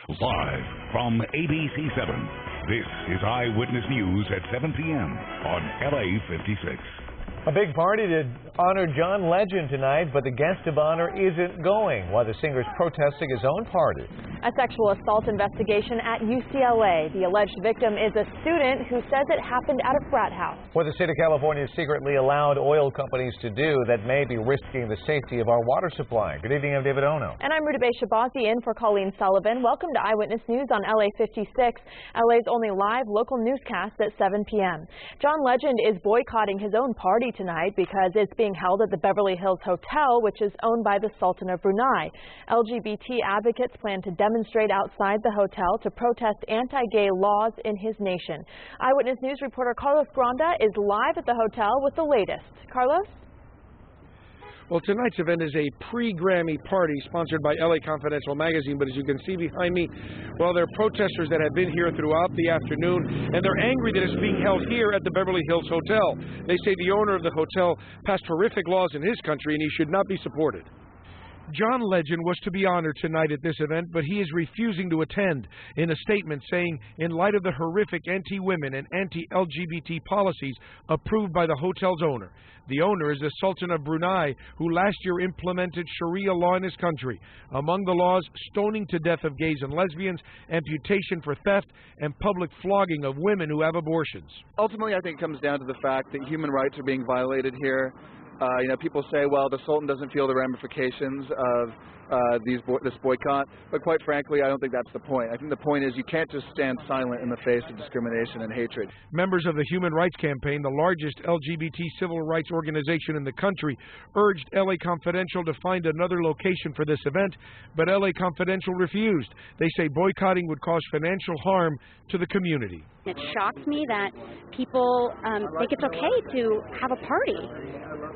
Live from ABC7, this is Eyewitness News at 7 p.m. on LA56. A big party to honor John Legend tonight, but the guest of honor isn't going while the singer is protesting his own party. A sexual assault investigation at UCLA. The alleged victim is a student who says it happened at a frat house. What the state of California secretly allowed oil companies to do that may be risking the safety of our water supply. Good evening, I'm David Ono. And I'm Rutabaga Shabazi in for Colleen Sullivan. Welcome to Eyewitness News on LA56, LA's only live local newscast at 7 p.m. John Legend is boycotting his own party tonight because it's being held at the Beverly Hills Hotel, which is owned by the Sultan of Brunei. LGBT advocates plan to demonstrate outside the hotel to protest anti-gay laws in his nation. Eyewitness News reporter Carlos Granda is live at the hotel with the latest. Carlos? Well, tonight's event is a pre-Grammy party sponsored by LA Confidential magazine, but as you can see behind me, well, there are protesters that have been here throughout the afternoon, and they're angry that it's being held here at the Beverly Hills Hotel. They say the owner of the hotel passed horrific laws in his country, and he should not be supported. John Legend was to be honored tonight at this event, but he is refusing to attend. In a statement saying, in light of the horrific anti-women and anti-LGBT policies approved by the hotel's owner. The owner is the Sultan of Brunei, who last year implemented Sharia law in his country. Among the laws, stoning to death of gays and lesbians, amputation for theft, and public flogging of women who have abortions. Ultimately, I think it comes down to the fact that human rights are being violated here. People say, well, the Sultan doesn't feel the ramifications of this boycott, but quite frankly, I don't think that's the point. I think the point is you can't just stand silent in the face of discrimination and hatred. Members of the Human Rights Campaign, the largest LGBT civil rights organization in the country, urged LA Confidential to find another location for this event, but LA Confidential refused. They say boycotting would cause financial harm to the community. It shocks me that people think it's okay to have a party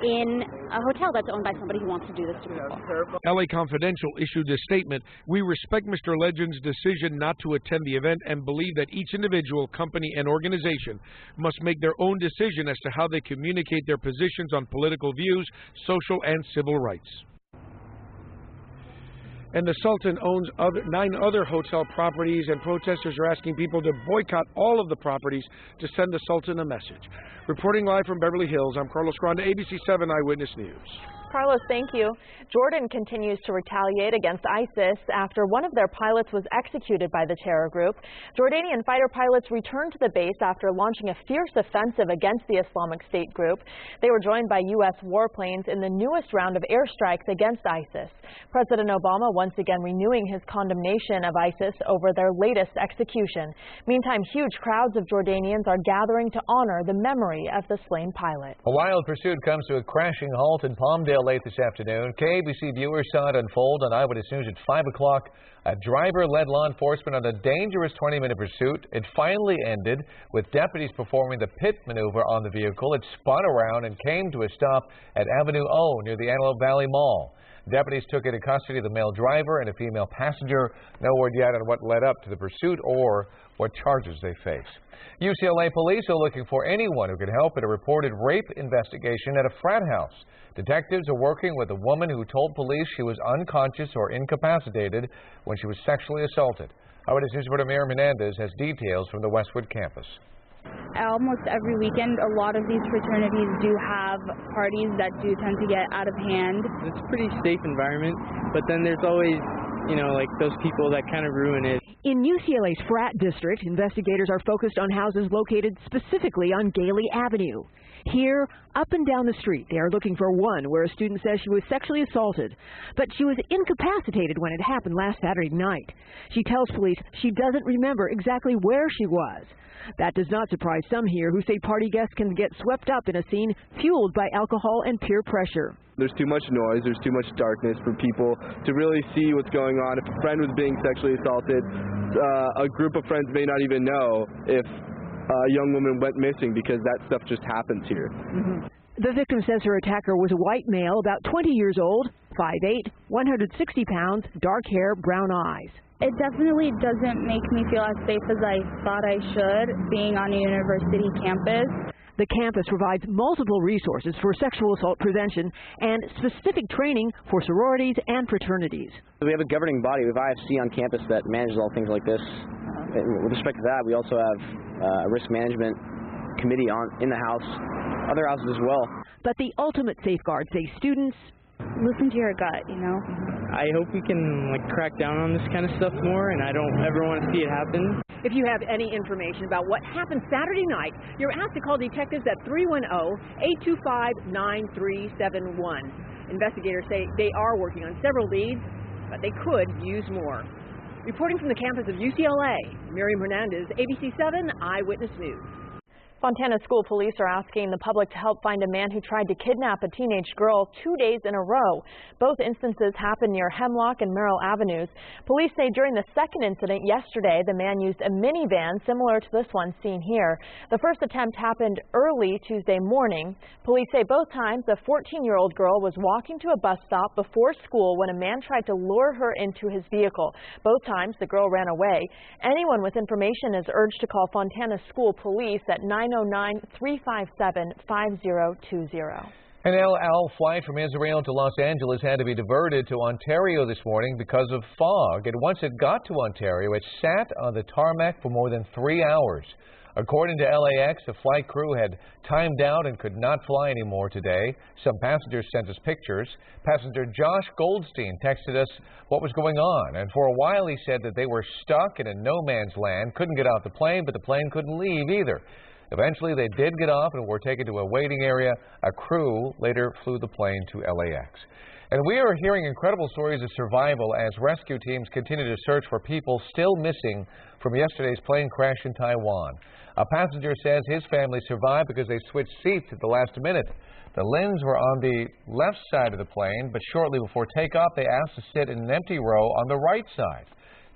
in a hotel that's owned by somebody who wants to do this to people. LA Confidential issued a statement. We respect Mr. Legend's decision not to attend the event and believe that each individual, company, and organization must make their own decision as to how they communicate their positions on political views, social and civil rights. And the Sultan owns 9 other hotel properties, and protesters are asking people to boycott all of the properties to send the Sultan a message. Reporting live from Beverly Hills, I'm Carlos Granda, ABC7 Eyewitness News. Carlos, thank you. Jordan continues to retaliate against ISIS after one of their pilots was executed by the terror group. Jordanian fighter pilots returned to the base after launching a fierce offensive against the Islamic State group. They were joined by U.S. warplanes in the newest round of airstrikes against ISIS. President Obama once again renewing his condemnation of ISIS over their latest execution. Meantime, huge crowds of Jordanians are gathering to honor the memory of the slain pilot. A wild pursuit comes to a crashing halt in Palmdale late this afternoon. KABC viewers saw it unfold on Eyewitness News at 5 o'clock. A driver led law enforcement on a dangerous 20-minute pursuit. It finally ended with deputies performing the pit maneuver on the vehicle. It spun around and came to a stop at Avenue O near the Antelope Valley Mall. Deputies took into custody the male driver and a female passenger. No word yet on what led up to the pursuit or what charges they face. UCLA police are looking for anyone who can help in a reported rape investigation at a frat house. Detectives are working with a woman who told police she was unconscious or incapacitated when she was sexually assaulted. Eyewitness News reporter Miriam Hernandez has details from the Westwood campus. Almost every weekend, a lot of these fraternities do have parties that do tend to get out of hand. It's a pretty safe environment, but then there's always, like those people that kind of ruin it. In UCLA's frat district, investigators are focused on houses located specifically on Gailey Avenue. Here, up and down the street, they are looking for one where a student says she was sexually assaulted, but she was incapacitated when it happened last Saturday night. She tells police she doesn't remember exactly where she was. That does not surprise some here who say party guests can get swept up in a scene fueled by alcohol and peer pressure. There's too much noise, there's too much darkness for people to really see what's going on. If a friend was being sexually assaulted, a group of friends may not even know if a young woman went missing because that stuff just happens here. The victim says her attacker was a white male, about 20 years old, 5'8", 160 pounds, dark hair, brown eyes. It definitely doesn't make me feel as safe as I thought I should, being on a university campus. The campus provides multiple resources for sexual assault prevention and specific training for sororities and fraternities. We have a governing body. We have IFC on campus that manages all things like this. With respect to that, we also have a risk management committee in the house, other houses as well. But the ultimate safeguard, say students, listen to your gut, you know. I hope we can crack down on this kind of stuff more, and I don't ever want to see it happen. If you have any information about what happened Saturday night, you're asked to call detectives at 310-825-9371. Investigators say they are working on several leads, but they could use more. Reporting from the campus of UCLA, Miriam Hernandez, ABC7 Eyewitness News. Fontana school police are asking the public to help find a man who tried to kidnap a teenage girl 2 days in a row. Both instances happened near Hemlock and Merrill Avenues. Police say during the second incident yesterday, the man used a minivan similar to this one seen here. The first attempt happened early Tuesday morning. Police say both times a 14-year-old girl was walking to a bus stop before school when a man tried to lure her into his vehicle. Both times the girl ran away. Anyone with information is urged to call Fontana school police at 909-357-5020. An El Al flight from Israel to Los Angeles had to be diverted to Ontario this morning because of fog. And once it got to Ontario, it sat on the tarmac for more than 3 hours. According to LAX, the flight crew had timed out and could not fly anymore today. Some passengers sent us pictures. Passenger Josh Goldstein texted us what was going on. And for a while he said that they were stuck in a no man's land, couldn't get out the plane, but the plane couldn't leave either. Eventually, they did get off and were taken to a waiting area. A crew later flew the plane to LAX. And we are hearing incredible stories of survival as rescue teams continue to search for people still missing from yesterday's plane crash in Taiwan. A passenger says his family survived because they switched seats at the last minute. The Lins were on the left side of the plane, but shortly before takeoff, they asked to sit in an empty row on the right side.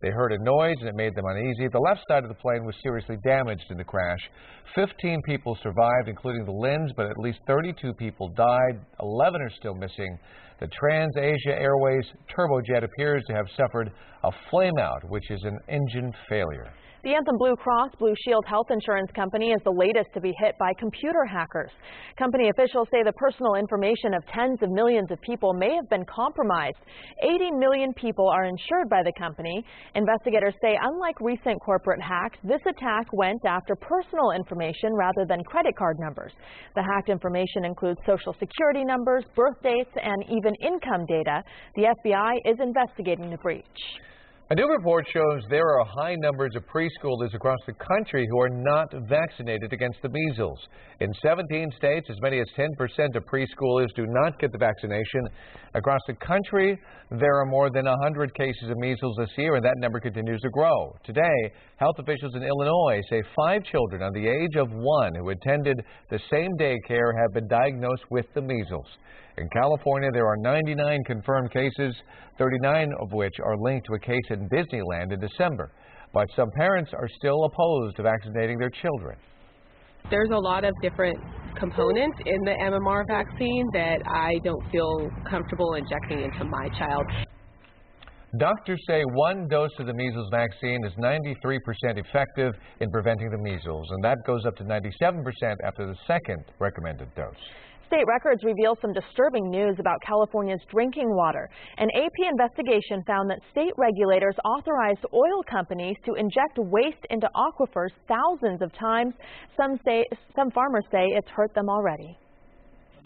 They heard a noise and it made them uneasy. The left side of the plane was seriously damaged in the crash. 15 people survived, including the Lins, but at least 32 people died. 11 are still missing. The Trans-Asia Airways turbojet appears to have suffered a flameout, which is an engine failure. The Anthem Blue Cross Blue Shield health insurance company is the latest to be hit by computer hackers. Company officials say the personal information of tens of millions of people may have been compromised. 80 million people are insured by the company. Investigators say unlike recent corporate hacks, this attack went after personal information rather than credit card numbers. The hacked information includes social security numbers, birth dates, and even income data. The FBI is investigating the breach. A new report shows there are high numbers of preschoolers across the country who are not vaccinated against the measles. In 17 states, as many as 10% of preschoolers do not get the vaccination. Across the country, there are more than 100 cases of measles this year, and that number continues to grow. Today, health officials in Illinois say 5 children under the age of 1 who attended the same daycare have been diagnosed with the measles. In California, there are 99 confirmed cases, 39 of which are linked to a case in Disneyland in December. But some parents are still opposed to vaccinating their children. There's a lot of different components in the MMR vaccine that I don't feel comfortable injecting into my child. Doctors say 1 dose of the measles vaccine is 93% effective in preventing the measles, and that goes up to 97% after the second recommended dose. State records reveal some disturbing news about California's drinking water. An AP investigation found that state regulators authorized oil companies to inject waste into aquifers thousands of times. Some farmers say it's hurt them already.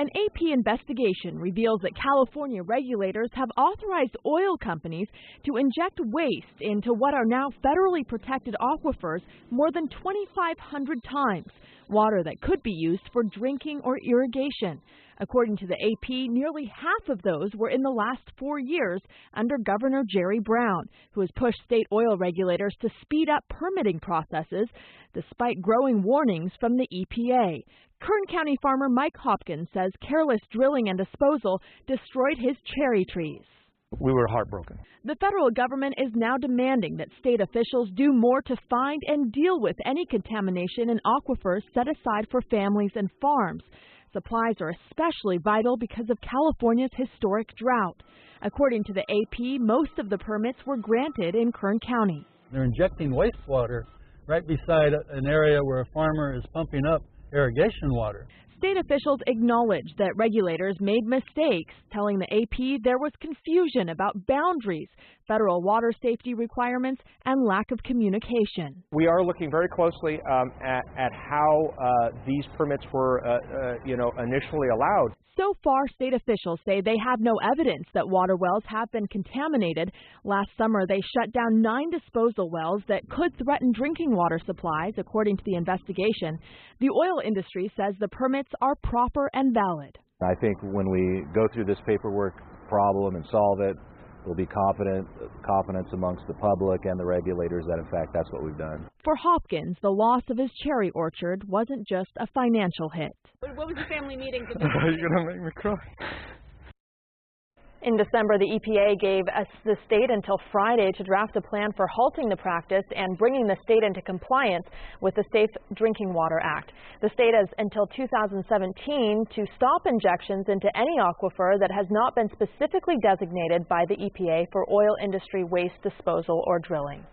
An AP investigation reveals that California regulators have authorized oil companies to inject waste into what are now federally protected aquifers more than 2,500 times, water that could be used for drinking or irrigation. According to the AP, nearly half of those were in the last 4 years under Governor Jerry Brown, who has pushed state oil regulators to speed up permitting processes despite growing warnings from the EPA. Kern County farmer Mike Hopkins says careless drilling and disposal destroyed his cherry trees. We were heartbroken. The federal government is now demanding that state officials do more to find and deal with any contamination in aquifers set aside for families and farms. Supplies are especially vital because of California's historic drought. According to the AP, most of the permits were granted in Kern County. They're injecting wastewater right beside an area where a farmer is pumping up irrigation water. State officials acknowledged that regulators made mistakes, telling the AP there was confusion about boundaries, federal water safety requirements, and lack of communication. We are looking very closely at how these permits were, initially allowed. So far, state officials say they have no evidence that water wells have been contaminated. Last summer, they shut down 9 disposal wells that could threaten drinking water supplies, according to the investigation. The oil industry says the permits are proper and valid. I think when we go through this paperwork problem and solve it, there'll be confidence amongst the public and the regulators that, in fact, that's what we've done. For Hopkins, the loss of his cherry orchard wasn't just a financial hit. What was the family meeting to do? You're going to make me cry. In December, the EPA gave the state until Friday to draft a plan for halting the practice and bringing the state into compliance with the Safe Drinking Water Act. The state has until 2017 to stop injections into any aquifer that has not been specifically designated by the EPA for oil industry waste disposal or drilling.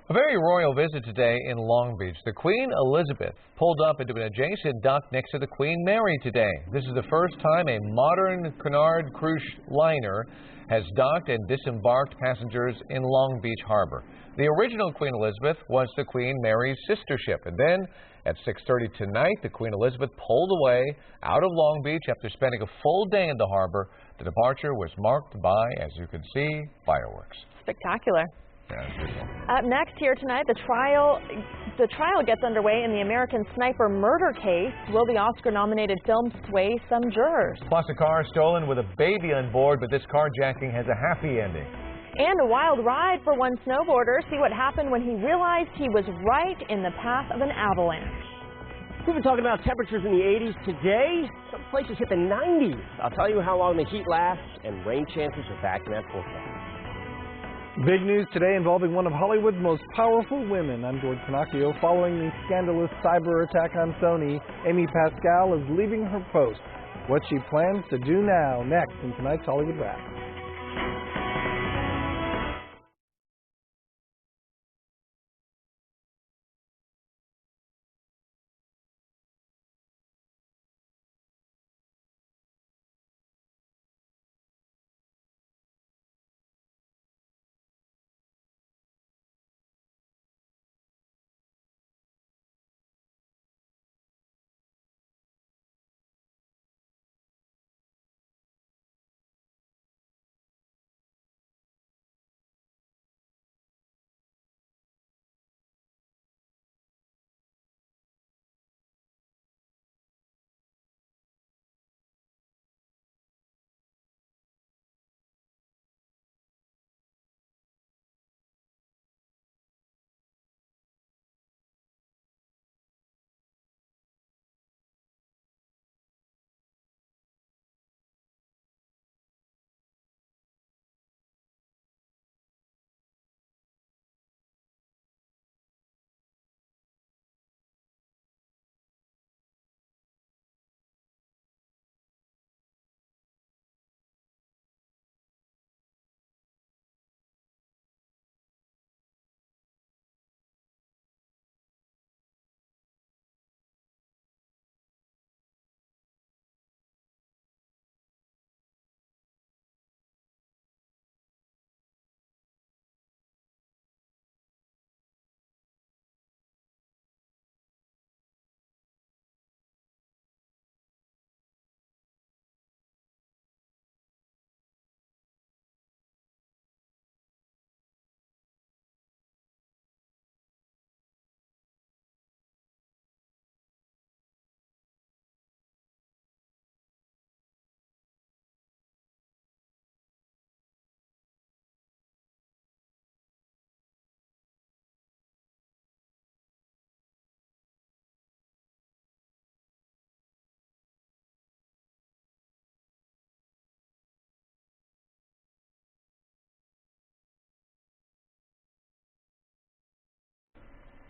A very royal visit today in Long Beach. The Queen Elizabeth pulled up into an adjacent dock next to the Queen Mary today. This is the first time a modern Cunard cruise liner has docked and disembarked passengers in Long Beach Harbor. The original Queen Elizabeth was the Queen Mary's sister ship, and then at 6:30 tonight, the Queen Elizabeth pulled away out of Long Beach after spending a full day in the harbor. The departure was marked by, as you can see, fireworks. Spectacular. Yeah, up next here tonight, the trial gets underway in the American Sniper murder case. Will the Oscar-nominated film sway some jurors? Plus a car stolen with a baby on board, but this carjacking has a happy ending. And a wild ride for one snowboarder. See what happened when he realized he was right in the path of an avalanche. We've been talking about temperatures in the 80s today. Some places hit the 90s. I'll tell you how long the heat lasts, and rain chances are back in that forecast. Big news today involving one of Hollywood's most powerful women. I'm George Pinocchio. Following the scandalous cyber attack on Sony, Amy Pascal is leaving her post. What she plans to do now, next in tonight's Hollywood Wrap.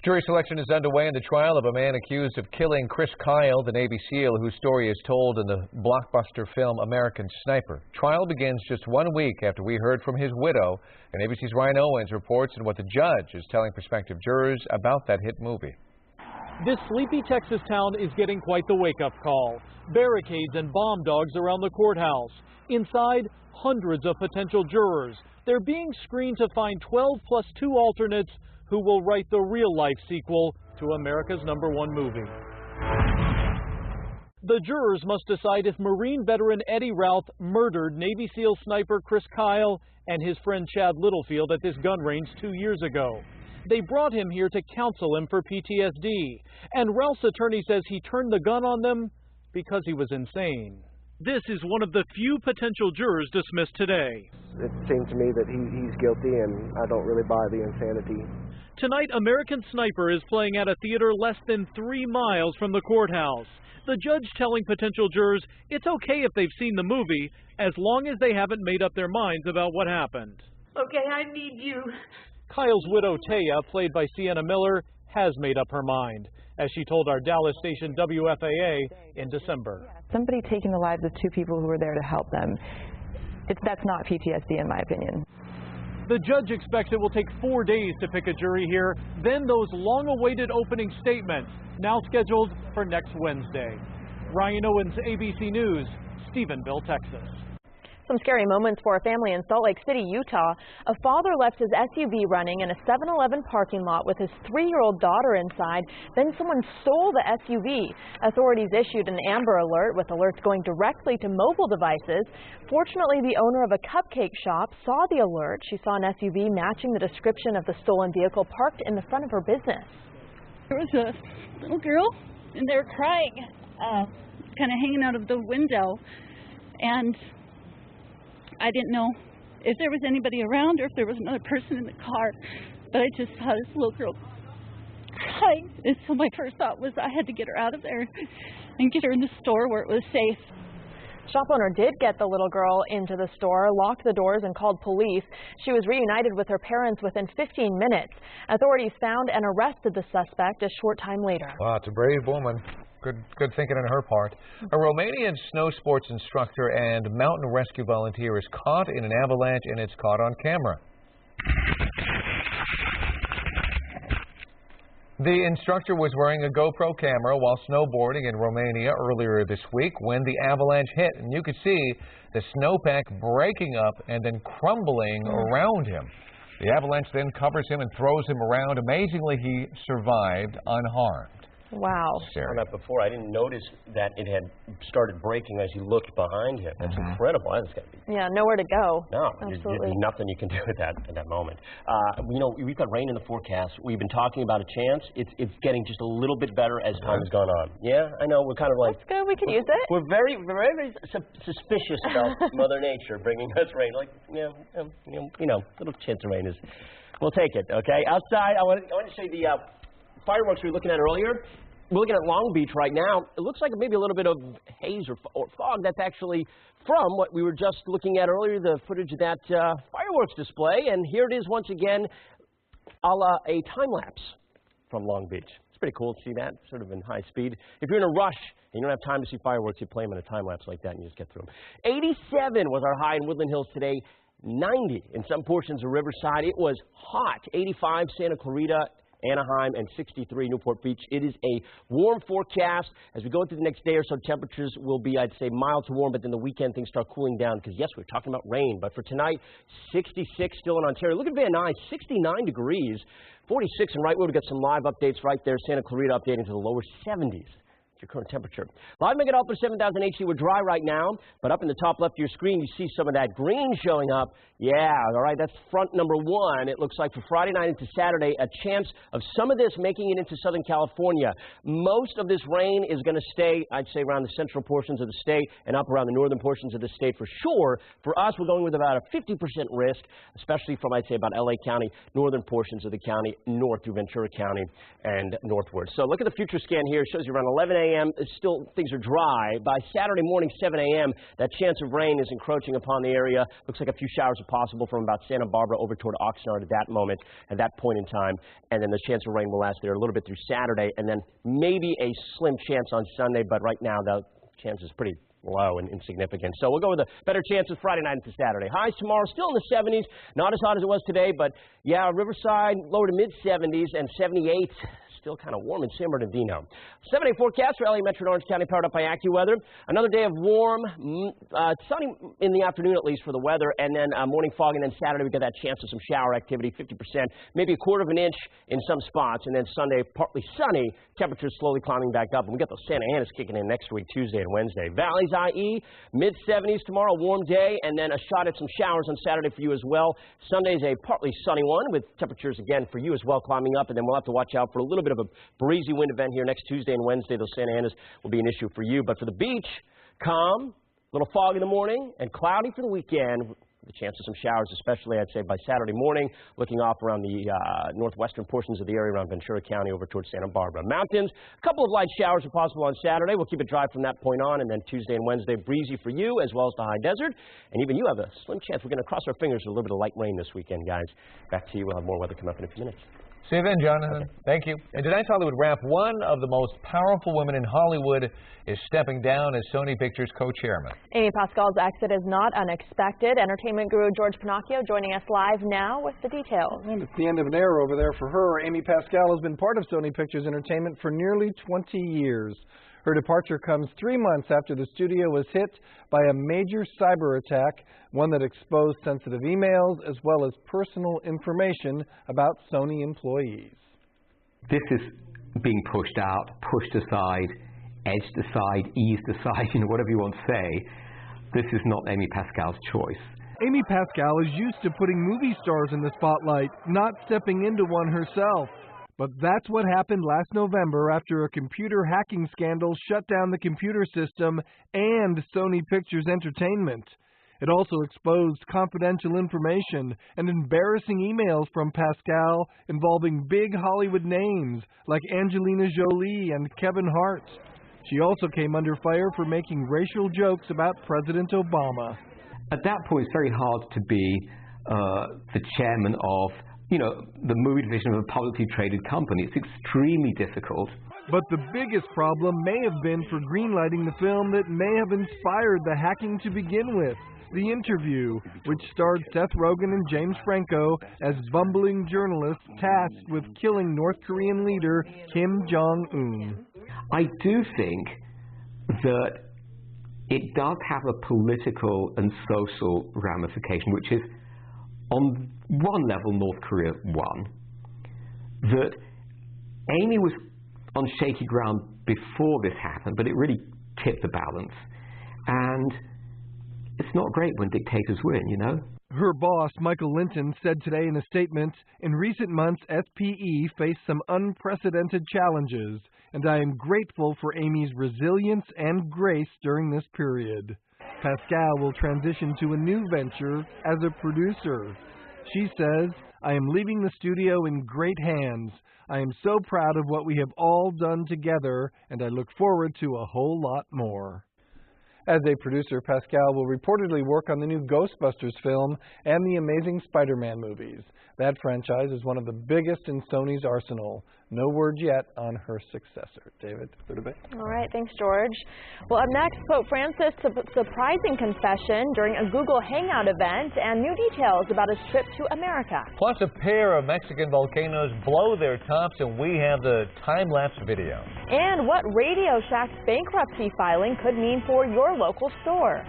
Jury selection is underway in the trial of a man accused of killing Chris Kyle, the Navy SEAL whose story is told in the blockbuster film American Sniper. Trial begins just 1 week after we heard from his widow, and ABC's Ryan Owens reports on what the judge is telling prospective jurors about that hit movie. This sleepy Texas town is getting quite the wake-up call. Barricades and bomb dogs around the courthouse. Inside, hundreds of potential jurors. They're being screened to find 12 plus 2 alternates who will write the real-life sequel to America's #1 movie. The jurors must decide if Marine veteran Eddie Routh murdered Navy SEAL sniper Chris Kyle and his friend Chad Littlefield at this gun range 2 years ago. They brought him here to counsel him for PTSD, and Routh's attorney says he turned the gun on them because he was insane. This is one of the few potential jurors dismissed today. It seemed to me that he's guilty, and I don't really buy the insanity. Tonight, American Sniper is playing at a theater less than 3 miles from the courthouse. The judge telling potential jurors it's okay if they've seen the movie, as long as they haven't made up their minds about what happened. Okay, I need you. Kyle's widow, Taya, played by Sienna Miller, has made up her mind, as she told our Dallas station WFAA in December. Somebody taking the lives of 2 people who were there to help them, that's not PTSD in my opinion. The judge expects it will take 4 days to pick a jury here, then those long-awaited opening statements, now scheduled for next Wednesday. Ryan Owens, ABC News, Stephenville, Texas. Some scary moments for a family in Salt Lake City, Utah. A father left his SUV running in a 7-Eleven parking lot with his 3-year-old daughter inside. Then someone stole the SUV. Authorities issued an Amber Alert with alerts going directly to mobile devices. Fortunately, the owner of a cupcake shop saw the alert. She saw an SUV matching the description of the stolen vehicle parked in the front of her business. There was a little girl, and they were crying, kind of hanging out of the window. And I didn't know if there was anybody around or if there was another person in the car, but I just saw this little girl crying. And so my first thought was I had to get her out of there and get her in the store where it was safe. Shop owner did get the little girl into the store, locked the doors, and called police. She was reunited with her parents within 15 minutes. Authorities found and arrested the suspect a short time later. Wow, it's a brave woman. Good thinking on her part. A Romanian snow sports instructor and mountain rescue volunteer is caught in an avalanche, and it's caught on camera. The instructor was wearing a GoPro camera while snowboarding in Romania earlier this week when the avalanche hit, and you could see the snowpack breaking up and then crumbling around him. The avalanche then covers him and throws him around. Amazingly, he survived unharmed. Wow. On that before, I didn't notice that it had started breaking as you looked behind him. That's incredible. That's got to be. Yeah, nowhere to go. No, absolutely. There's nothing you can do at that moment. You know, we've got rain in the forecast. We've been talking about a chance. It's getting just a little bit better as time has gone on. Yeah, I know. We're kind of like. That's good. We could use it. We're very suspicious about Mother Nature bringing us rain. Like, you know, little chance of rain is. We'll take it. Okay. Outside, I want to say the fireworks we were looking at earlier. We're looking at Long Beach right now. It looks like maybe a little bit of haze or fog. That's actually from what we were just looking at earlier, the footage of that fireworks display. And here it is once again, a la a time-lapse from Long Beach. It's pretty cool to see that, sort of in high speed. If you're in a rush and you don't have time to see fireworks, you play them in a time-lapse like that and you just get through them. 87 was our high in Woodland Hills today. 90 in some portions of Riverside. It was hot. 85 Santa Clarita, Anaheim, and 63 Newport Beach. It is a warm forecast. As we go into the next day or so, temperatures will be, I'd say, mild to warm, but then the weekend things start cooling down because, yes, we're talking about rain. But for tonight, 66 still in Ontario. Look at Van Nuys, 69 degrees, 46 in Wrightwood. We've got some live updates right there. Santa Clarita updating to the lower 70s. Your current temperature. Live Mega Doppler 7000 HD. We're dry right now, but up in the top left of your screen, you see some of that green showing up. Yeah, all right, that's front number 1. It looks like for Friday night into Saturday, a chance of some of this making it into Southern California. Most of this rain is going to stay, I'd say, around the central portions of the state and up around the northern portions of the state for sure. For us, we're going with about a 50% risk, especially from, I'd say, about LA County, northern portions of the county, north through Ventura County and northward. So look at the future scan here. It shows you around 11 a.m. Still, things are dry. By Saturday morning, 7 a.m., that chance of rain is encroaching upon the area. Looks like a few showers are possible from about Santa Barbara over toward Oxnard at that moment, at that point in time. And then the chance of rain will last there a little bit through Saturday, and then maybe a slim chance on Sunday. But right now, the chance is pretty low and insignificant. So we'll go with a better chances Friday night into Saturday. Highs tomorrow still in the 70s. Not as hot as it was today, but yeah, Riverside lower to mid 70s and 78 still kind of warm in San Bernardino. 7-day forecast for LA Metro and Orange County, powered up by AccuWeather. Another day of warm, sunny in the afternoon at least for the weather, and then morning fog, and then Saturday we get that chance of some shower activity, 50%, maybe a quarter of an inch in some spots, and then Sunday partly sunny, temperatures slowly climbing back up, and we get those Santa Anas kicking in next week, Tuesday and Wednesday. Valleys, IE, mid-70s tomorrow, warm day, and then a shot at some showers on Saturday for you as well. Sunday's a partly sunny one with temperatures again for you as well climbing up, and then we'll have to watch out for a little bit of a breezy wind event here next Tuesday and Wednesday. Those Santa Anas will be an issue for you, but for the beach, calm, a little fog in the morning, and cloudy for the weekend. The chance of some showers, especially, I'd say, by Saturday morning, looking off around the northwestern portions of the area around Ventura County over towards Santa Barbara. Mountains, a couple of light showers are possible on Saturday. We'll keep it dry from that point on, and then Tuesday and Wednesday, breezy for you as well as the high desert. And even you have a slim chance. We're going to cross our fingers for a little bit of light rain this weekend, guys. Back to you. We'll have more weather coming up in a few minutes. See you then, Jonathan. Okay. Thank you. In tonight's Hollywood Wrap, one of the most powerful women in Hollywood is stepping down as Sony Pictures co-chairman. Amy Pascal's exit is not unexpected. Entertainment guru George Pinocchio joining us live now with the details. And it's the end of an era over there for her. Amy Pascal has been part of Sony Pictures Entertainment for nearly 20 years. Her departure comes 3 months after the studio was hit by a major cyber attack, one that exposed sensitive emails as well as personal information about Sony employees. This is being pushed out, pushed aside, edged aside, eased aside, whatever you want to say. This is not Amy Pascal's choice. Amy Pascal is used to putting movie stars in the spotlight, not stepping into one herself. But that's what happened last November after a computer hacking scandal shut down the computer system and Sony Pictures Entertainment. It also exposed confidential information and embarrassing emails from Pascal involving big Hollywood names like Angelina Jolie and Kevin Hart. She also came under fire for making racial jokes about President Obama. At that point, it's very hard to be the chairman of the movie division of a publicly traded company. It's extremely difficult. But the biggest problem may have been for greenlighting the film that may have inspired the hacking to begin with, The Interview, which starred Seth Rogen and James Franco as bumbling journalists tasked with killing North Korean leader Kim Jong-un. I do think that it does have a political and social ramification, which is, on one level, North Korea won. That Amy was on shaky ground before this happened, but it really tipped the balance. And it's not great when dictators win, Her boss, Michael Linton, said today in a statement, "In recent months, SPE faced some unprecedented challenges, and I am grateful for Amy's resilience and grace during this period." Pascal will transition to a new venture as a producer. She says, "I am leaving the studio in great hands. I am so proud of what we have all done together, and I look forward to a whole lot more." As a producer, Pascal will reportedly work on the new Ghostbusters film and the Amazing Spider-Man movies. That franchise is one of the biggest in Sony's arsenal. No word yet on her successor. David, go to bed. All right, thanks, George. Well, up next, Pope Francis' surprising confession during a Google Hangout event and new details about his trip to America. Plus, a pair of Mexican volcanoes blow their tops, and we have the time-lapse video. And what Radio Shack's bankruptcy filing could mean for your local store.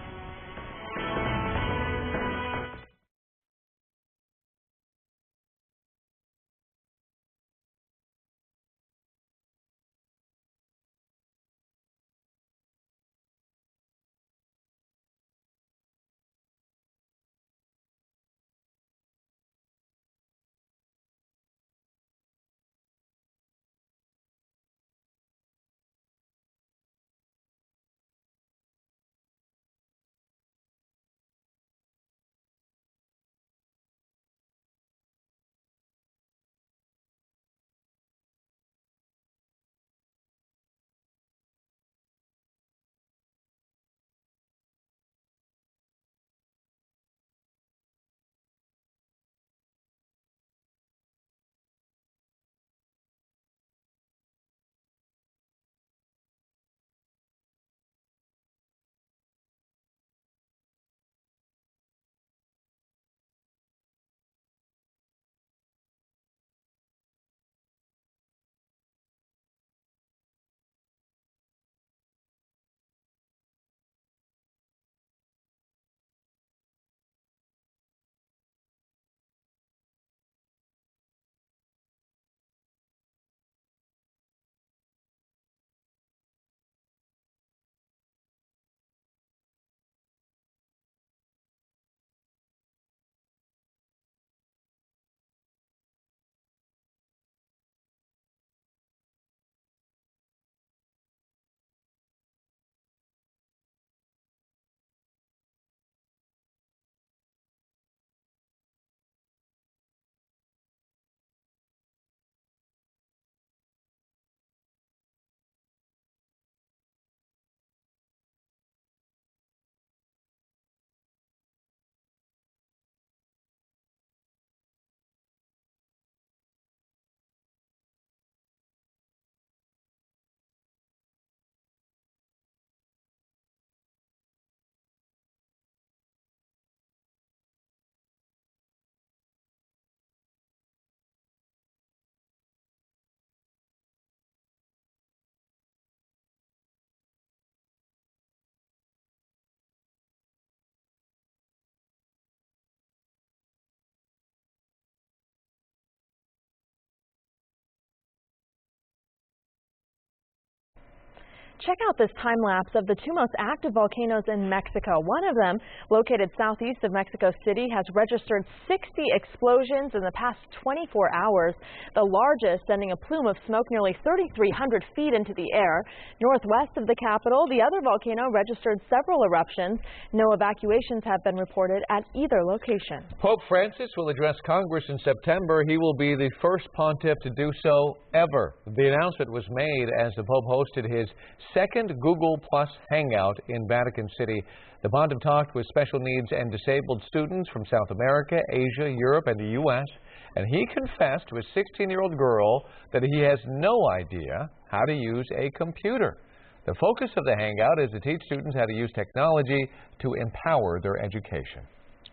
Check out this time lapse of the two most active volcanoes in Mexico. One of them, located southeast of Mexico City, has registered 60 explosions in the past 24 hours, the largest sending a plume of smoke nearly 3,300 feet into the air. Northwest of the capital, the other volcano registered several eruptions. No evacuations have been reported at either location. Pope Francis will address Congress in September. He will be the first pontiff to do so ever. The announcement was made as the Pope hosted his second Google Plus Hangout in Vatican City. The pontiff talked with special needs and disabled students from South America, Asia, Europe, and the U.S., and he confessed to a 16-year-old girl that he has no idea how to use a computer. The focus of the Hangout is to teach students how to use technology to empower their education.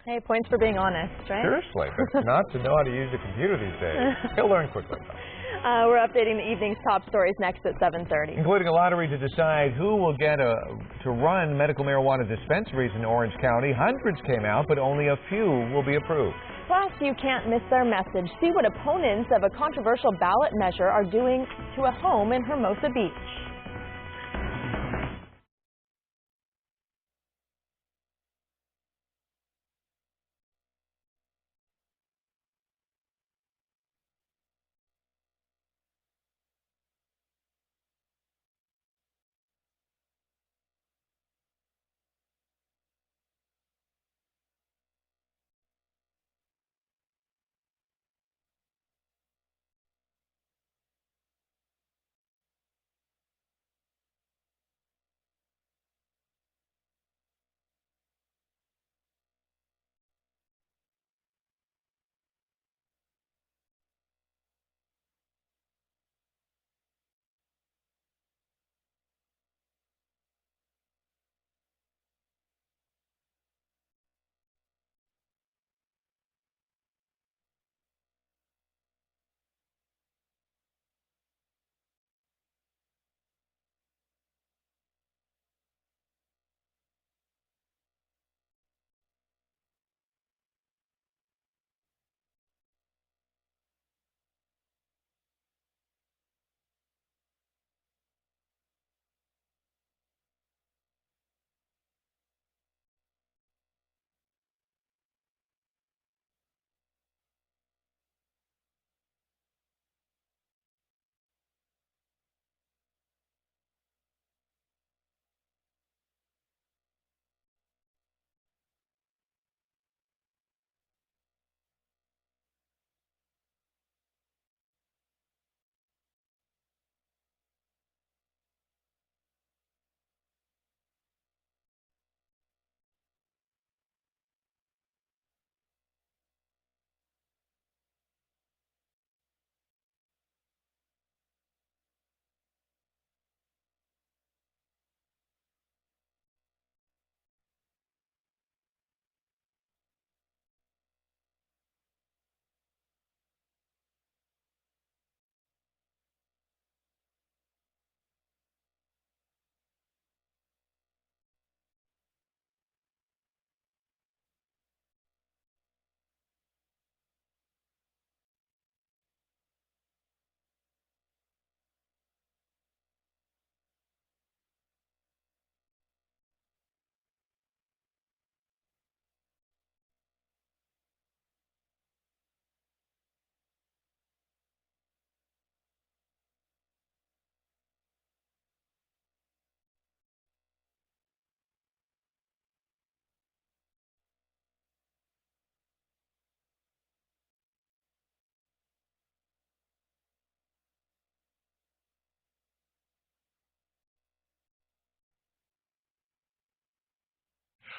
Hey, points for being honest, right? Seriously, but not to know how to use a computer these days. He'll learn quickly, though. We're updating the evening's top stories next at 7:30. Including a lottery to decide who will get to run medical marijuana dispensaries in Orange County. Hundreds came out, but only a few will be approved. Plus, you can't miss their message. See what opponents of a controversial ballot measure are doing to a home in Hermosa Beach.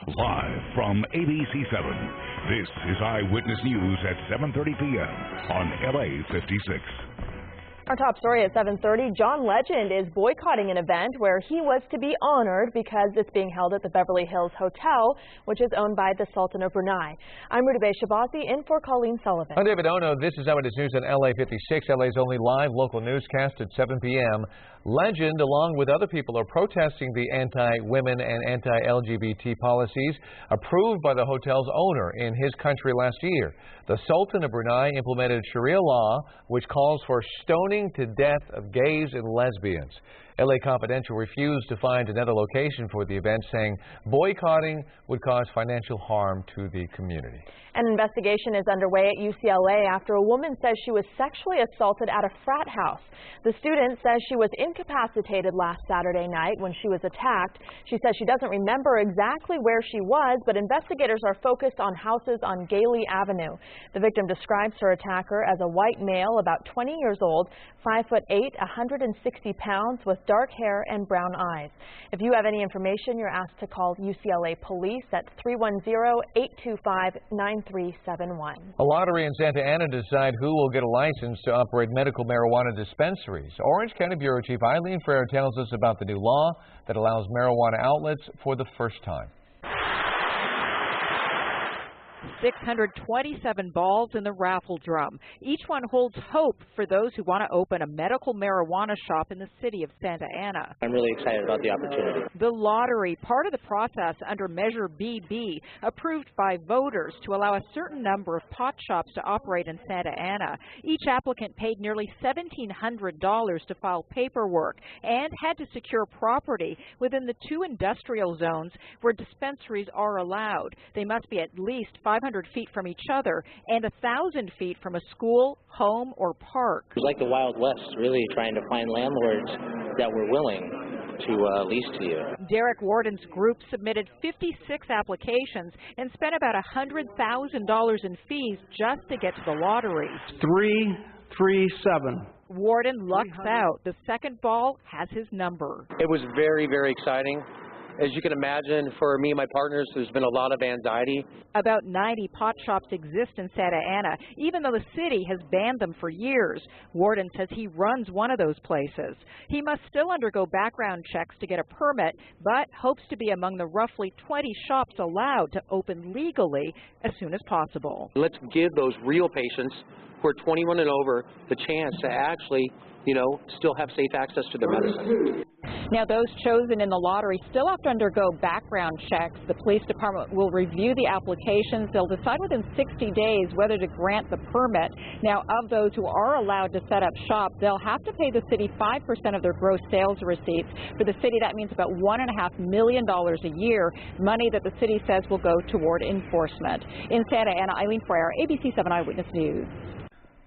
Live from ABC7, this is Eyewitness News at 7:30 p.m. on LA56. Our top story at 7:30, John Legend is boycotting an event where he was to be honored because it's being held at the Beverly Hills Hotel, which is owned by the Sultan of Brunei. I'm Rudabe Shabazi in for Colleen Sullivan. I'm David Ono. This is Eyewitness News on LA56, LA's only live local newscast at 7 p.m. Legend, along with other people, are protesting the anti-women and anti-LGBT policies approved by the hotel's owner in his country last year. The Sultan of Brunei implemented Sharia law, which calls for stoning to death of gays and lesbians. LA Confidential refused to find another location for the event, saying boycotting would cause financial harm to the community. An investigation is underway at UCLA after a woman says she was sexually assaulted at a frat house. The student says she was incapacitated last Saturday night when she was attacked. She says she doesn't remember exactly where she was, but investigators are focused on houses on Gailey Avenue. The victim describes her attacker as a white male, about 20 years old, 5'8", 160 pounds, with dark hair and brown eyes. If you have any information, you're asked to call UCLA Police at 310-825-9371. A lottery in Santa Ana decide who will get a license to operate medical marijuana dispensaries. Orange County Bureau Chief Eileen Frere tells us about the new law that allows marijuana outlets for the first time. 627 balls in the raffle drum. Each one holds hope for those who want to open a medical marijuana shop in the city of Santa Ana. I'm really excited about the opportunity. The lottery, part of the process under Measure BB, approved by voters to allow a certain number of pot shops to operate in Santa Ana. Each applicant paid nearly $1,700 to file paperwork and had to secure property within the 2 industrial zones where dispensaries are allowed. They must be at least 500 feet from each other and 1,000 feet from a school, home, or park. It was like the Wild West, really trying to find landlords that were willing to lease to you. Derek Warden's group submitted 56 applications and spent about $100,000 in fees just to get to the lottery. 337. Warden lucks out. The second ball has his number. It was very, very exciting. As you can imagine, for me and my partners, there's been a lot of anxiety. About 90 pot shops exist in Santa Ana, even though the city has banned them for years. Warden says he runs one of those places. He must still undergo background checks to get a permit, but hopes to be among the roughly 20 shops allowed to open legally as soon as possible. Let's give those real patients who are 21 and over the chance to actually, still have safe access to their medicine. Now, those chosen in the lottery still have to undergo background checks. The police department will review the applications. They'll decide within 60 days whether to grant the permit. Now, of those who are allowed to set up shop, they'll have to pay the city 5% of their gross sales receipts. For the city, that means about $1.5 million a year, money that the city says will go toward enforcement. In Santa Ana, Eileen Frere, ABC7 Eyewitness News.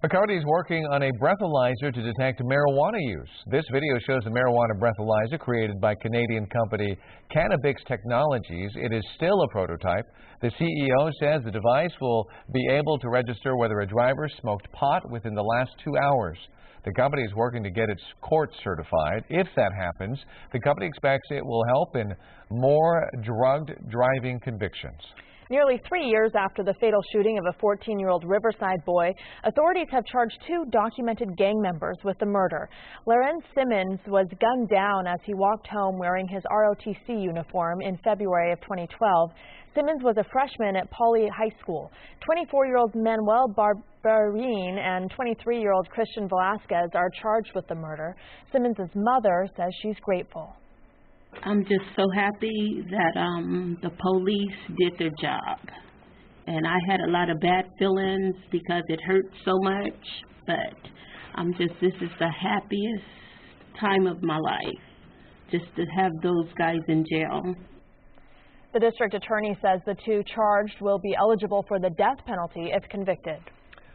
A county is working on a breathalyzer to detect marijuana use. This video shows a marijuana breathalyzer created by Canadian company Cannabix Technologies. It is still a prototype. The CEO says the device will be able to register whether a driver smoked pot within the last 2 hours. The company is working to get its court certified. If that happens, the company expects it will help in more drugged driving convictions. Nearly 3 years after the fatal shooting of a 14-year-old Riverside boy, authorities have charged 2 documented gang members with the murder. Lorenz Simmons was gunned down as he walked home wearing his ROTC uniform in February of 2012. Simmons was a freshman at Pauley High School. 24-year-old Manuel Barbarin and 23-year-old Christian Velasquez are charged with the murder. Simmons' mother says she's grateful. I'm just so happy that the police did their job. And I had a lot of bad feelings because it hurt so much, but this is the happiest time of my life, just to have those guys in jail. The district attorney says the 2 charged will be eligible for the death penalty if convicted.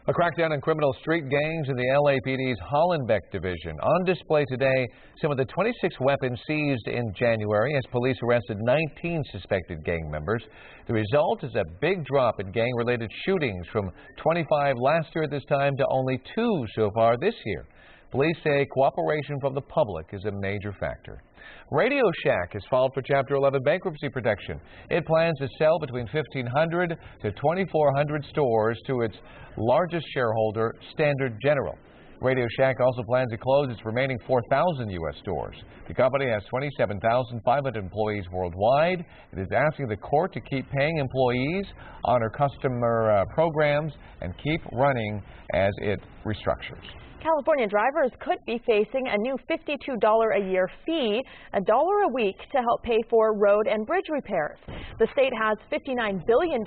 A crackdown on criminal street gangs in the LAPD's Hollenbeck division. On display today, some of the 26 weapons seized in January as police arrested 19 suspected gang members. The result is a big drop in gang-related shootings from 25 last year at this time to only 2 so far this year. Police say cooperation from the public is a major factor. Radio Shack has filed for Chapter 11 bankruptcy protection. It plans to sell between 1,500 to 2,400 stores to its largest shareholder, Standard General. Radio Shack also plans to close its remaining 4,000 U.S. stores. The company has 27,500 employees worldwide. It is asking the court to keep paying employees, honor customer programs, and keep running as it restructures. California drivers could be facing a new $52 a year fee, $1 a week, to help pay for road and bridge repairs. The state has $59 billion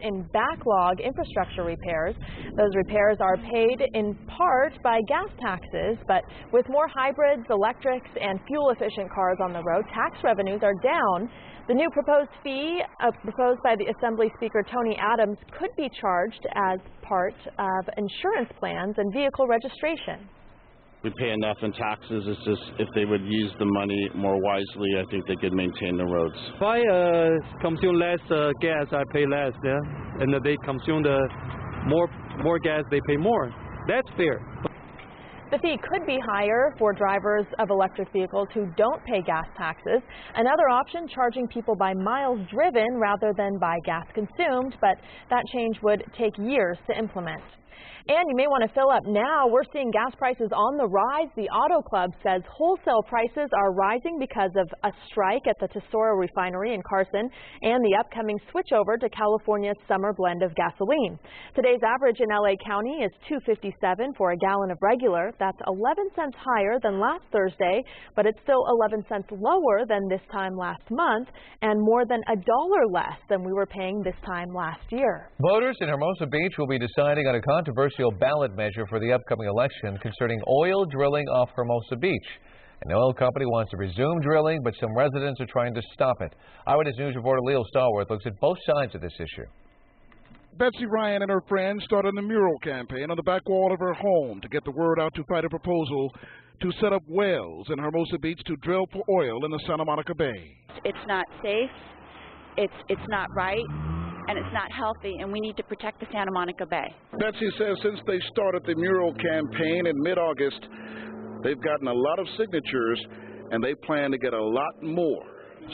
in backlog infrastructure repairs. Those repairs are paid in part by gas taxes, but with more hybrids, electrics, and fuel-efficient cars on the road, tax revenues are down. The new proposed fee, proposed by the Assembly Speaker Tony Adams, could be charged as part of insurance plans and vehicle registration. We pay enough in taxes. It's just if they would use the money more wisely, I think they could maintain the roads. If I consume less gas, I pay less, yeah? And if they consume more gas, they pay more. That's fair. The fee could be higher for drivers of electric vehicles who don't pay gas taxes. Another option, charging people by miles driven rather than by gas consumed, but that change would take years to implement. And you may want to fill up now. We're seeing gas prices on the rise. The Auto Club says wholesale prices are rising because of a strike at the Tesoro refinery in Carson and the upcoming switchover to California's summer blend of gasoline. Today's average in LA County is $2.57 for a gallon of regular. That's 11 cents higher than last Thursday, but it's still 11 cents lower than this time last month and more than $1 less than we were paying this time last year. Voters in Hermosa Beach will be deciding on a controversial ballot measure for the upcoming election concerning oil drilling off Hermosa Beach. An oil company wants to resume drilling, but some residents are trying to stop it. Eyewitness News reporter Leo Stallworth looks at both sides of this issue. Betsy Ryan and her friends started a mural campaign on the back wall of her home to get the word out to fight a proposal to set up wells in Hermosa Beach to drill for oil in the Santa Monica Bay. It's not safe, it's not right, and it's not healthy, and we need to protect the Santa Monica Bay. Betsy says since they started the mural campaign in mid-August, they've gotten a lot of signatures, and they plan to get a lot more.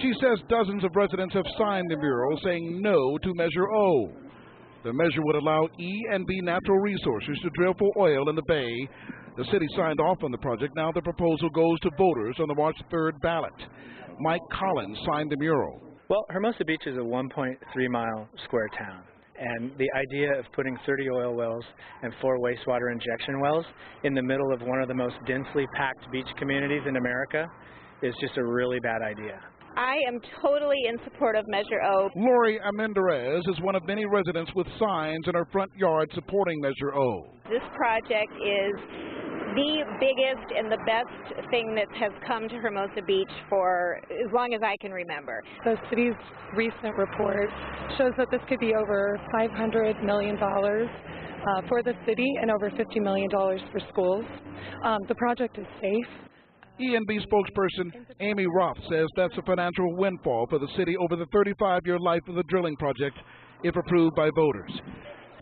She says dozens of residents have signed the mural saying no to Measure O. The measure would allow E&B Natural Resources to drill for oil in the Bay. The city signed off on the project. Now the proposal goes to voters on the March 3rd ballot. Mike Collins signed the mural. Well, Hermosa Beach is a 1.3-mile square town, and the idea of putting 30 oil wells and 4 wastewater injection wells in the middle of one of the most densely packed beach communities in America is just a really bad idea. I am totally in support of Measure O. Lori Amenderez is one of many residents with signs in her front yard supporting Measure O. This project is the biggest and the best thing that has come to Hermosa Beach for as long as I can remember. The city's recent report shows that this could be over $500 million for the city and over $50 million for schools. The project is safe. E&B spokesperson Amy Roth says that's a financial windfall for the city over the 35-year life of the drilling project if approved by voters.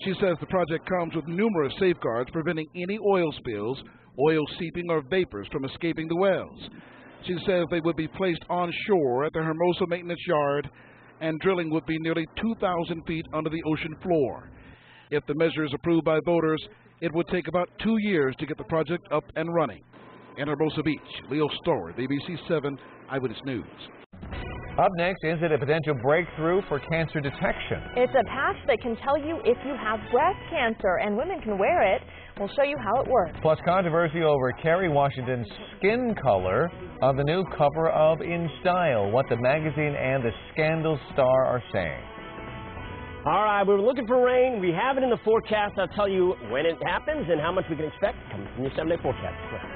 She says the project comes with numerous safeguards preventing any oil spills, oil seeping, or vapors from escaping the wells. She says they would be placed on shore at the Hermosa Maintenance Yard, and drilling would be nearly 2,000 feet under the ocean floor. If the measure is approved by voters, it would take about 2 years to get the project up and running. In Hermosa Beach, Leo Stallworth, ABC7 Eyewitness News. Up next, is it a potential breakthrough for cancer detection? It's a patch that can tell you if you have breast cancer, and women can wear it. We'll show you how it works. Plus, controversy over Kerry Washington's skin color on the new cover of In Style, what the magazine and the Scandal star are saying. All right, we were looking for rain. We have it in the forecast. I'll tell you when it happens and how much we can expect coming from your 7-day forecast.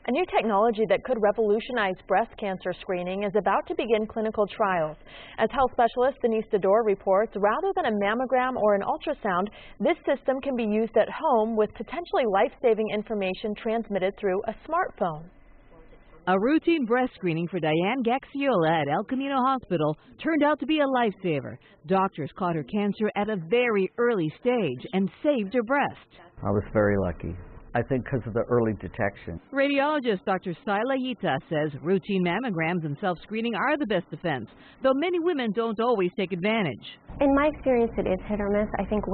A new technology that could revolutionize breast cancer screening is about to begin clinical trials. As health specialist Denise Dedore reports, rather than a mammogram or an ultrasound, this system can be used at home with potentially life-saving information transmitted through a smartphone. A routine breast screening for Diane Gaxiola at El Camino Hospital turned out to be a lifesaver. Doctors caught her cancer at a very early stage and saved her breast. I was very lucky. I think because of the early detection. Radiologist Dr. Saila Yita says routine mammograms and self-screening are the best defense, though many women don't always take advantage. In my experience, it is hit or miss. I think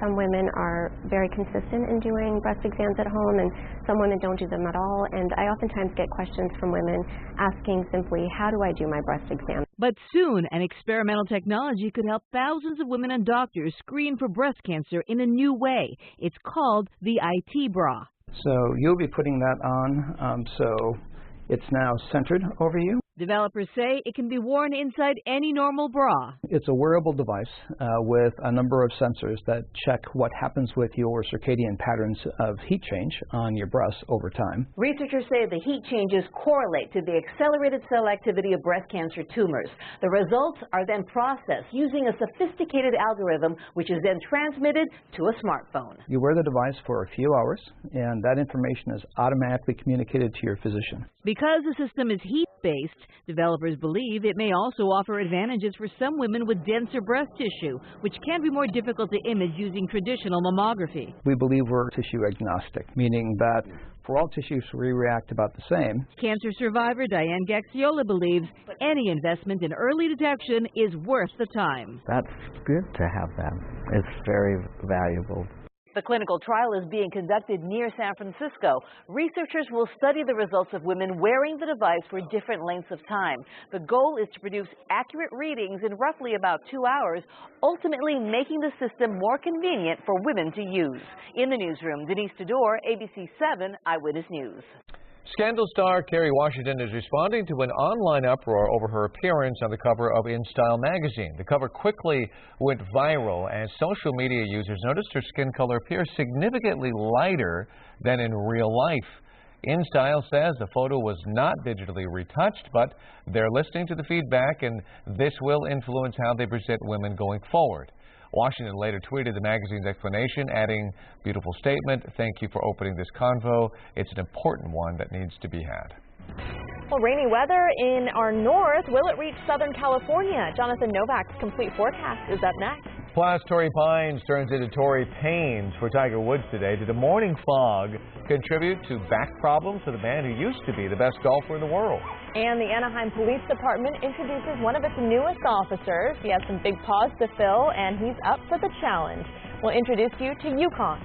some women are very consistent in doing breast exams at home, and some women don't do them at all. And I oftentimes get questions from women asking simply, how do I do my breast exam? But soon, an experimental technology could help thousands of women and doctors screen for breast cancer in a new way. It's called the IT bra. So you'll be putting that on, so it's now centered over you. Developers say it can be worn inside any normal bra. It's a wearable device with a number of sensors that check what happens with your circadian patterns of heat change on your breasts over time. Researchers say the heat changes correlate to the accelerated cell activity of breast cancer tumors. The results are then processed using a sophisticated algorithm, which is then transmitted to a smartphone. You wear the device for a few hours, and that information is automatically communicated to your physician. Because the system is heat-based, developers believe it may also offer advantages for some women with denser breast tissue, which can be more difficult to image using traditional mammography. We believe we're tissue agnostic, meaning that for all tissues we react about the same. Cancer survivor Diane Gaxiola believes any investment in early detection is worth the time. That's good to have that. It's very valuable. The clinical trial is being conducted near San Francisco. Researchers will study the results of women wearing the device for different lengths of time. The goal is to produce accurate readings in roughly about 2 hours, ultimately making the system more convenient for women to use. In the newsroom, Denise Dedore, ABC7 Eyewitness News. Scandal star Kerry Washington is responding to an online uproar over her appearance on the cover of InStyle magazine. The cover quickly went viral as social media users noticed her skin color appears significantly lighter than in real life. InStyle says the photo was not digitally retouched, but they're listening to the feedback, and this will influence how they present women going forward. Washington later tweeted the magazine's explanation, adding, "Beautiful statement. Thank you for opening this convo. It's an important one that needs to be had." Well, rainy weather in our north. Will it reach Southern California? Jonathan Novak's complete forecast is up next. Plus, Torrey Pines turns into Torrey Pains for Tiger Woods today. Did the morning fog contribute to back problems for the man who used to be the best golfer in the world? And the Anaheim Police Department introduces one of its newest officers. He has some big paws to fill, and he's up for the challenge. We'll introduce you to Yukon.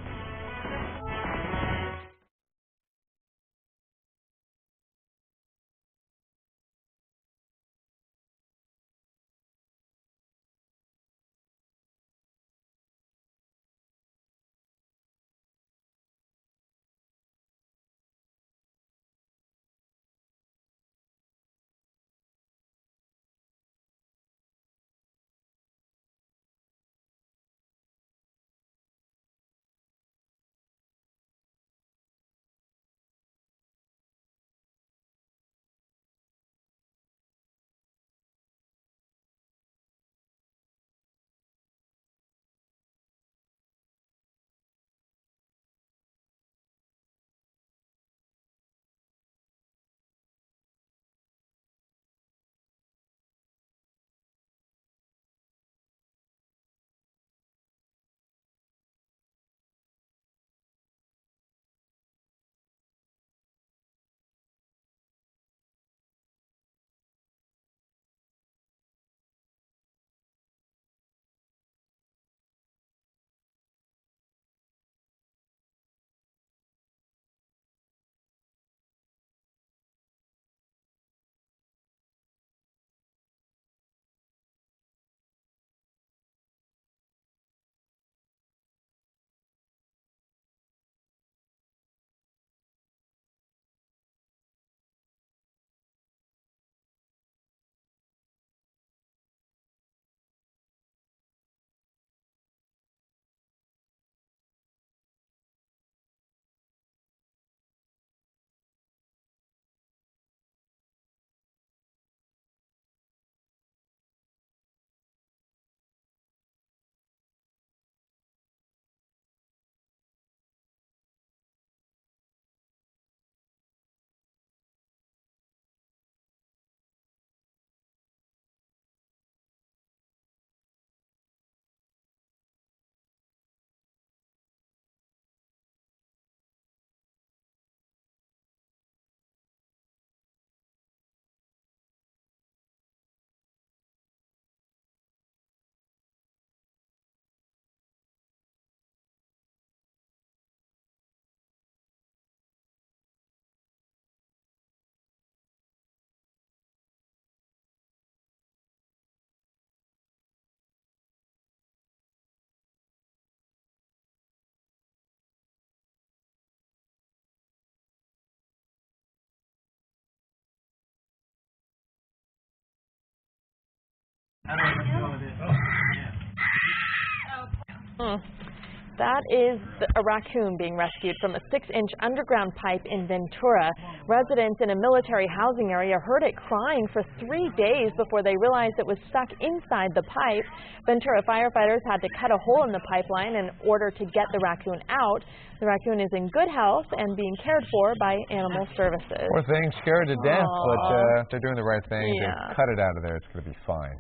That is a raccoon being rescued from a 6-inch underground pipe in Ventura. Residents in a military housing area heard it crying for 3 days before they realized it was stuck inside the pipe. Ventura firefighters had to cut a hole in the pipeline in order to get the raccoon out. The raccoon is in good health and being cared for by animal services. Poor thing, scared to death, Aww. but they're doing the right thing. Yeah. They cut it out of there. It's going to be fine.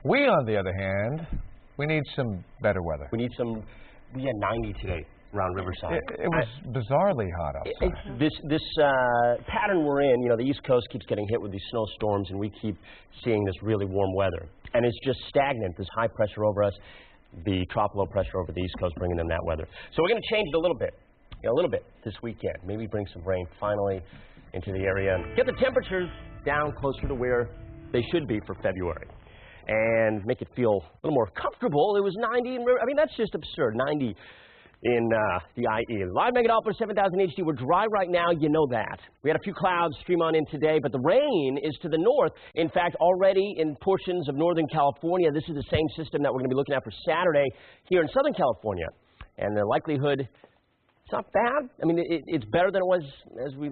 We, on the other hand, we need some better weather. We need some. We had 90 today around Riverside. It was bizarrely hot outside. This pattern we're in, you know, the East Coast keeps getting hit with these snowstorms, and we keep seeing this really warm weather. And it's just stagnant, this high pressure over us, the tropical low pressure over the East Coast bringing them that weather. So we're going to change it a little bit this weekend. Maybe bring some rain finally into the area and get the temperatures down closer to where they should be for February. And make it feel a little more comfortable. It was 90 in River. I mean, that's just absurd. 90 in the IE. Live Mega Doppler 7000 HD. We're dry right now. You know that. We had a few clouds stream on in today, but the rain is to the north. In fact, already in portions of Northern California. This is the same system that we're going to be looking at for Saturday here in Southern California. And the likelihood, it's not bad. I mean, it's better than it was as we,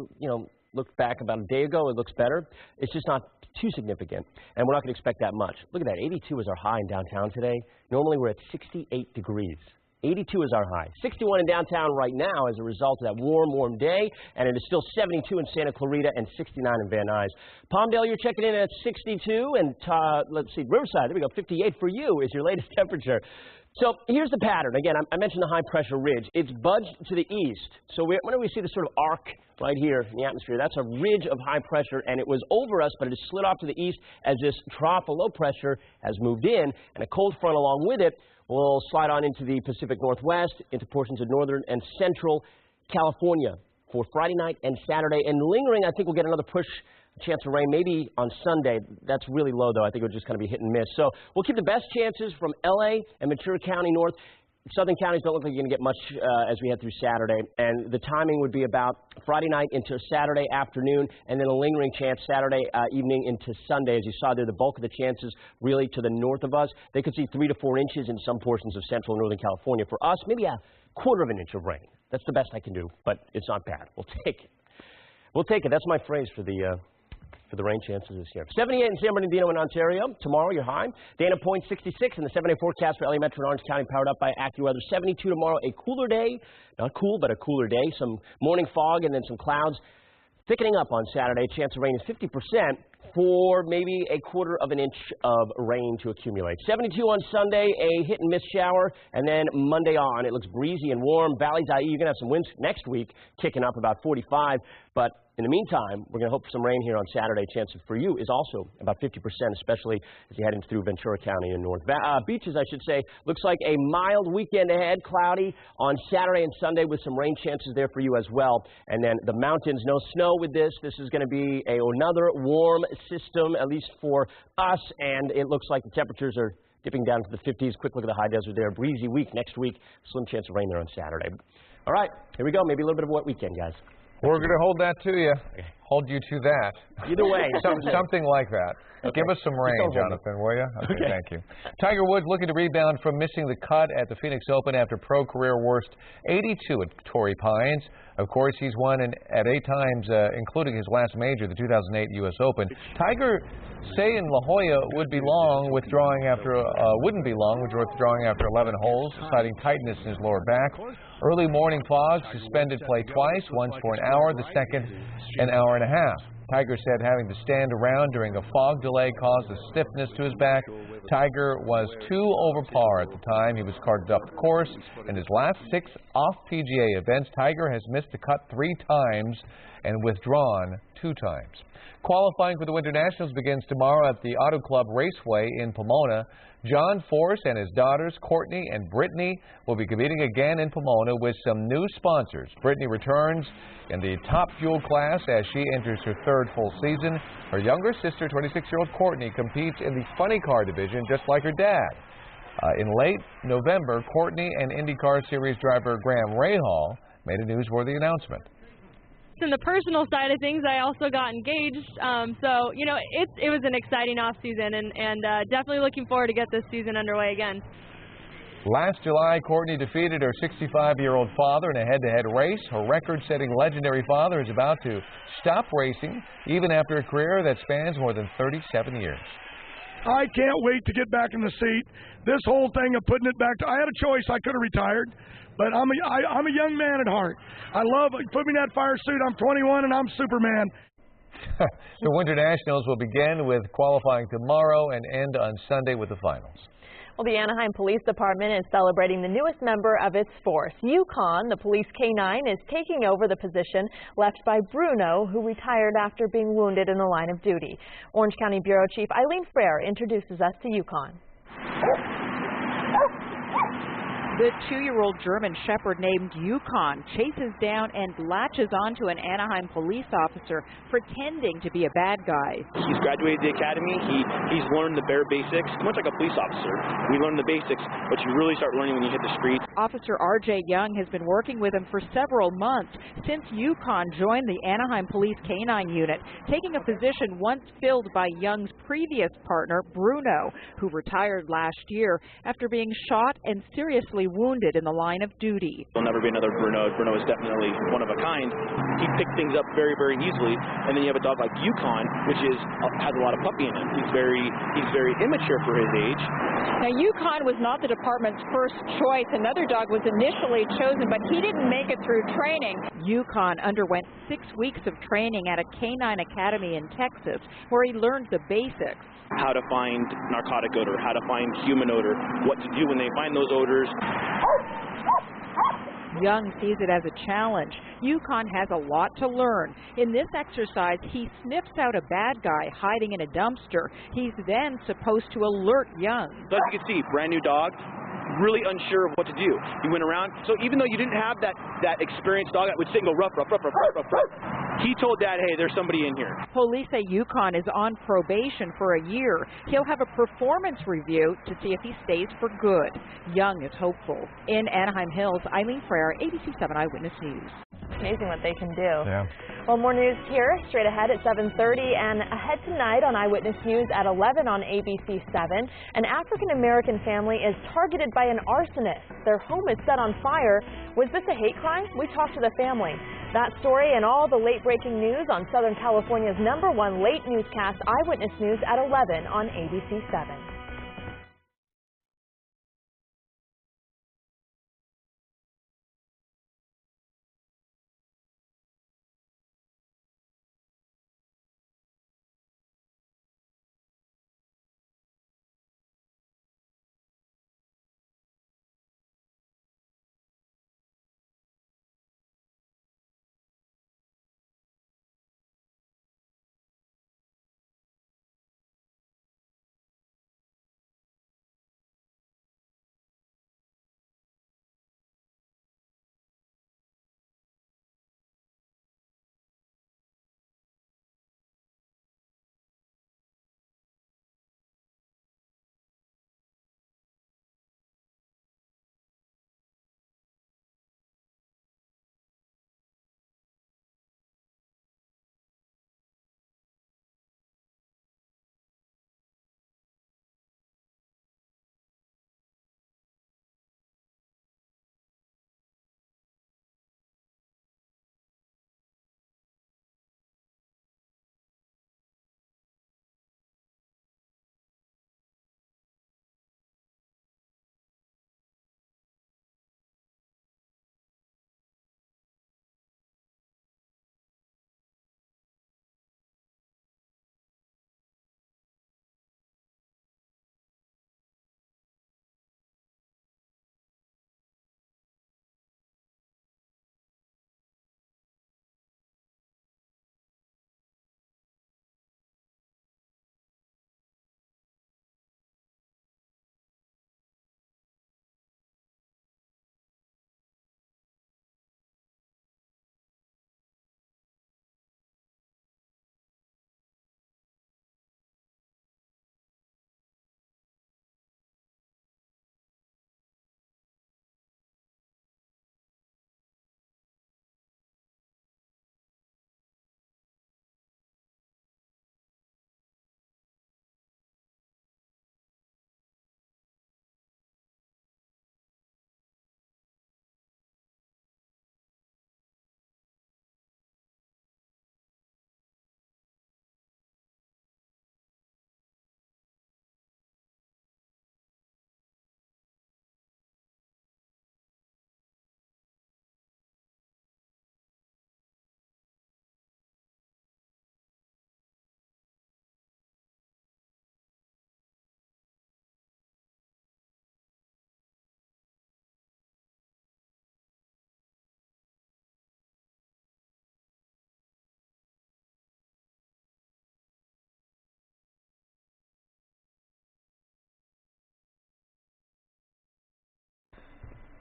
looked back about a day ago. It looks better. It's just not too significant, and we're not going to expect that much. Look at that, 82 is our high in downtown today. Normally we're at 68 degrees. 82 is our high. 61 in downtown right now as a result of that warm day, and it is still 72 in Santa Clarita and 69 in Van Nuys. Palmdale, you're checking in at 62, and let's see, Riverside, there we go, 58 for you is your latest temperature. So here's the pattern. Again, I mentioned the high-pressure ridge. It's budged to the east. So whenever we see this sort of arc right here in the atmosphere, that's a ridge of high pressure, and it was over us, but it has slid off to the east as this trough of low pressure has moved in, and a cold front along with it will slide on into the Pacific Northwest, into portions of northern and central California for Friday night and Saturday. And lingering, I think we'll get another push. Chance of rain maybe on Sunday. That's really low, though. I think it'll just kind of be hit and miss. So we'll keep the best chances from L.A. and Ventura County north. Southern counties don't look like you're going to get much as we head through Saturday. And the timing would be about Friday night into Saturday afternoon, and then a lingering chance Saturday evening into Sunday. As you saw there, the bulk of the chances really to the north of us. They could see 3 to 4 inches in some portions of central and northern California. For us, maybe a quarter of an inch of rain. That's the best I can do, but it's not bad. We'll take it. We'll take it. That's my phrase for the rain chances this year. 78 in San Bernardino in Ontario. Tomorrow, your high. Dana Point, 66. And the 7-day forecast for LA Metro and Orange County powered up by AccuWeather. 72 tomorrow. A cooler day. Not cool, but a cooler day. Some morning fog and then some clouds. Thickening up on Saturday. Chance of rain is 50% for maybe a quarter of an inch of rain to accumulate. 72 on Sunday. A hit and miss shower. And then Monday on, it looks breezy and warm. Valley's IE, you're going to have some winds next week, kicking up about 45. But in the meantime, we're going to hope for some rain here on Saturday. Chance for you is also about 50%, especially as you head in through Ventura County and north. Beaches, I should say, looks like a mild weekend ahead, cloudy on Saturday and Sunday with some rain chances there for you as well. And then the mountains, no snow with this. This is going to be another warm system, at least for us, and it looks like the temperatures are dipping down to the 50s. Quick look at the high desert there. Breezy week next week. Slim chance of rain there on Saturday. All right, here we go. Maybe a little bit of a wet weekend, guys. We're going to hold that to you. Hold you to that. Either way. Something like that. Okay. Give us some rain, Jonathan, will you? Okay, thank you. Tiger Woods looking to rebound from missing the cut at the Phoenix Open after pro career worst 82 at Torrey Pines. Of course, he's won at 8 times, including his last major, the 2008 U.S. Open. Tiger saying La Jolla wouldn't be long withdrawing after 11 holes, citing tightness in his lower back. Early morning fog suspended play twice, once for an hour, the second an hour and a half. Tiger said having to stand around during a fog delay caused a stiffness to his back. Tiger was 2 over par at the time he was carted up the course. In his last 6 off-PGA events, Tiger has missed the cut 3 times and withdrawn 2 times. Qualifying for the Winter Nationals begins tomorrow at the Auto Club Raceway in Pomona. John Force and his daughters, Courtney and Brittany, will be competing again in Pomona with some new sponsors. Brittany returns in the top fuel class as she enters her 3rd full season. Her younger sister, 26-year-old Courtney, competes in the funny car division just like her dad. In late November, Courtney and IndyCar Series driver Graham Rahal made a newsworthy announcement. in the personal side of things, I also got engaged. So, you know, it was an exciting off season, and definitely looking forward to get this season underway again. Last July, Courtney defeated her 65-year-old father in a head-to-head race. Her record-setting legendary father is about to stop racing, even after a career that spans more than 37 years. I can't wait to get back in the seat. This whole thing of putting it back to, I had a choice. I could have retired, but I'm a young man at heart. I love, put me in that fire suit. I'm 21 and I'm Superman. The Winter Nationals will begin with qualifying tomorrow and end on Sunday with the finals. Well, the Anaheim Police Department is celebrating the newest member of its force. Yukon, the police K-9, is taking over the position left by Bruno, who retired after being wounded in the line of duty. Orange County Bureau Chief Eileen Frere introduces us to Yukon. The 2-year-old German Shepherd named Yukon chases down and latches onto an Anaheim police officer pretending to be a bad guy. He's graduated the academy. He's learned the bare basics, much like a police officer. We learn the basics, but you really start learning when you hit the streets. Officer R.J. Young has been working with him for several months since Yukon joined the Anaheim Police K-9 unit, taking a position once filled by Young's previous partner, Bruno, who retired last year after being shot and seriously wounded in the line of duty. There'll never be another Bruno. Bruno is definitely one of a kind. He picked things up very, very easily. And then you have a dog like Yukon, which has a lot of puppy in him. He's very immature for his age. Now, Yukon was not the department's first choice. Another dog was initially chosen, but he didn't make it through training. Yukon underwent 6 weeks of training at a K-9 academy in Texas, where he learned the basics. How to find narcotic odor, how to find human odor, what to do when they find those odors. Young sees it as a challenge. Yukon has a lot to learn. In this exercise, he sniffs out a bad guy hiding in a dumpster. He's then supposed to alert Young. So as you can see, brand new dog, really unsure of what to do. He went around, so even though you didn't have that experienced dog that would sit and go ruff, ruff, ruff, ruff, ruff, ruff, ruff, he told Dad, hey, there's somebody in here. Police say Yukon is on probation for a year. He'll have a performance review to see if he stays for good. Young is hopeful. In Anaheim Hills, Eileen Frere, ABC7 Eyewitness News. Amazing what they can do. Yeah. Well, more news here straight ahead at 7:30 and ahead tonight on Eyewitness News at 11 on ABC7. An African-American family is targeted by an arsonist. Their home is set on fire. Was this a hate crime? We talked to the family. That story and all the late-breaking news on Southern California's #1 late newscast, Eyewitness News at 11 on ABC7.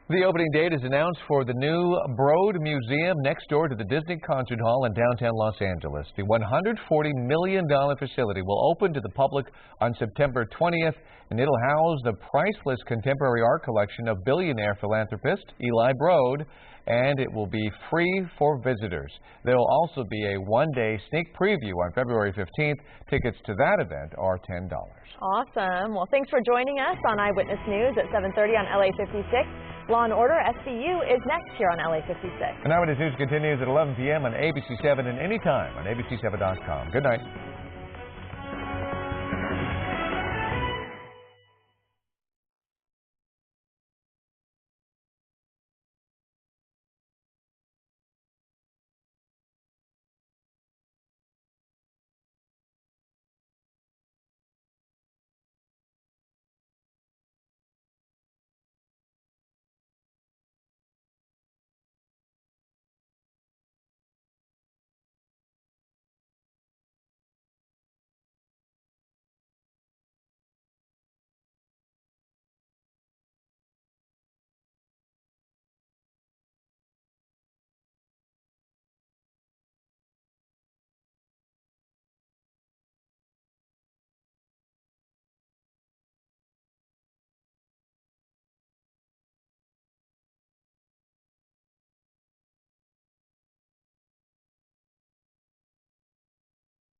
The opening date is announced for the new Broad Museum next door to the Disney Concert Hall in downtown Los Angeles. The $140 million facility will open to the public on September 20th, and it'll house the priceless contemporary art collection of billionaire philanthropist Eli Broad, and it will be free for visitors. There will also be a one-day sneak preview on February 15th. Tickets to that event are $10. Awesome. Well, thanks for joining us on Eyewitness News at 7:30 on LA56. Law and Order SVU is next here on LA56. And Eyewitness News continues at 11 p.m. on ABC7 and anytime on ABC7.com. Good night.